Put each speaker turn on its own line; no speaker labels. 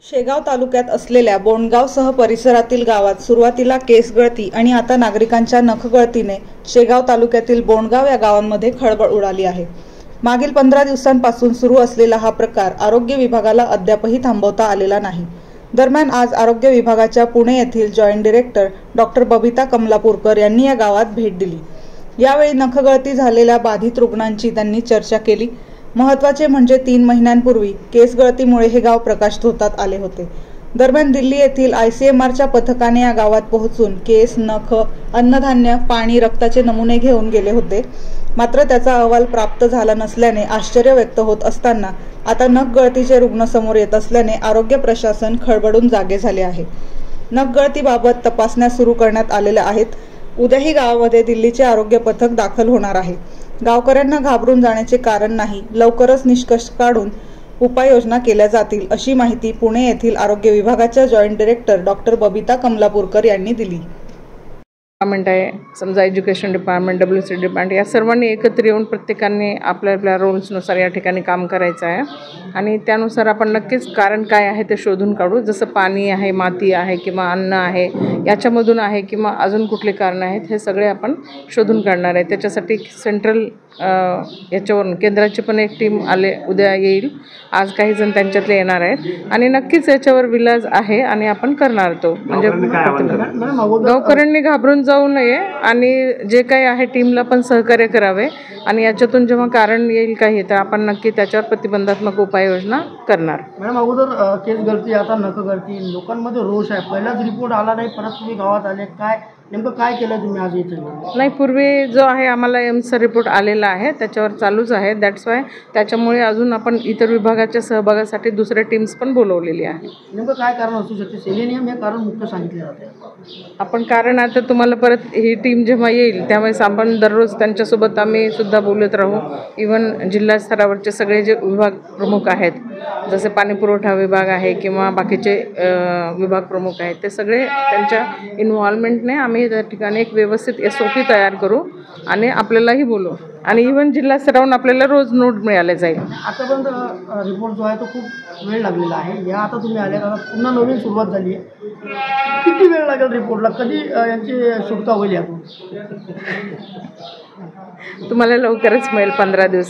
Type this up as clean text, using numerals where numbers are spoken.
शेगाव तालुक्यात असलेल्या बोंडगावसह परिसरातील गावात सुरुवातीला केस गळती आणि आता नागरिकांच्या नखगळतीने शेगाव तालुक्यातील बोंडगाव या गावांमध्ये खळबळ उडाली आहे। मागील 15 दिवसांपासून सुरू असलेला हा प्रकार आरोग्य विभागाला अद्यापही थांबवता आलेला नाही। दरम्यान आज आरोग्य विभागाच्या पुणे येथील जॉईंट डायरेक्टर डॉक्टर बबिता कमलापूरकर यांनी या गावात भेट दिली। यावेळी नखगळती झालेल्या बाधित रुग्णांची त्यांनी चर्चा केली। महत्त्वाचे म्हणजे 3 महिन्यांपूर्वी केस गळतीमुळे हे गाव प्रकाशझोतात आले होते। दरम्यान दिल्ली येथील ICMRच्या पथकाने या गावात पोहोचून केस, नख, अन्नधान्य, पाणी, रक्ताचे नमुने घेऊन गेले होते। मात्र त्याचा अहवाल प्राप्त झाला नसल्याने आश्चर्य व्यक्त होत असताना आता नखगळतीचे रुग्ण समोर येत असल्याने आरोग्य प्रशासन खळबळून जागे झाले आहे। नखगळतीबाबत तपासण्या सुरू करण्यात आलेल्या आहेत। उद्याही गावामध्ये दिल्लीचे आरोग्य पथक दाखल होणार आहे। गावकऱ्यांना घाबरून जाण्याचे कारण नाही, लवकरच निष्कर्ष काढून उपाययोजना केल्या जातील, अशी माहिती पुणे येथील आरोग्य विभागाच्या जॉईंट डायरेक्टर डॉक्टर बबिता कमलापूरकर यांनी दिली।
डिपार्टमेंट आहे, समजा एज्युकेशन डिपार्टमेंट, WC डिपार्टमेंट, या सर्वांनी एकत्र येऊन प्रत्येकाने आपल्या आपल्या रोल्सनुसार या ठिकाणी काम करायचं आहे आणि त्यानुसार आपण नक्कीच कारण काय आहे ते शोधून काढू। जसं पाणी आहे, माती आहे किंवा अन्न आहे, याच्यामधून आहे किंवा अजून कुठले कारण आहेत, हे सगळे आपण शोधून काढणार आहे। त्याच्यासाठी सेंट्रल याच्यावरून केंद्राची पण एक टीम उद्या येईल। आज काही जण त्यांच्यातले येणार आहेत आणि नक्कीच याच्यावर विलाज आहे आणि आपण करणार तो। म्हणजे गावकऱ्यांनी घाबरून जाऊ नये आणि जे काही आहे टीमला पण सहकार्य करावे आणि याच्यातून जेव्हा कारण येईल काही तर आपण नक्की त्याच्यावर प्रतिबंधात्मक उपाययोजना करणार।
मॅडम, अगोदर केस गळती, आता नख गळती, लोकांमध्ये रोष आहे। पहिलाच रिपोर्ट आला नाही, परत तुम्ही गावात आले, काय नेमकं काय केलं तुम्ही आज इथे?
नाही, पूर्वी जो आहे आम्हाला एम्सचा रिपोर्ट आलेला आहे, त्याच्यावर चालूच आहे। दॅट्स वाय त्याच्यामुळे अजून आपण इतर विभागाच्या सहभागासाठी दुसऱ्या टीम्स पण बोलवलेली आहे।
नेमकं काय कारण असू शकते? सेलेनियम हे कारण मुख्य सांगितले जाते।
आपण कारण आता तुम्हाला परत ही टीम जेव्हा येईल त्यावेळेस आपण दररोज त्यांच्यासोबत आम्ही सुद्धा बोलत राहू। इवन जिल्हा स्तरावरचे सगळे जे विभाग प्रमुख आहेत, जसे पाणी पुरवठा विभाग आहे किंवा बाकीचे विभाग प्रमुख आहेत, ते सगळे त्यांच्या इन्व्हॉल्वमेंटने आम्ही त्या ठिकाणी एक व्यवस्थित SOP तयार करू आणि आपल्यालाही बोलू आणि इव्हन जिल्हा स्तरावरून आपल्याला रोज नोट मिळाले जाईल।
आतापर्यंत रिपोर्ट जो आहे तो खूप वेळ लागलेला आहे। या आता तुम्ही आले, आता पुन्हा नवीन सुरुवात झाली आहे, किती वेळ लागेल रिपोर्टला? कधी यांची सुटका होईल यातून?
तुम्हाला लवकरच मिळेल, 15 दिवस।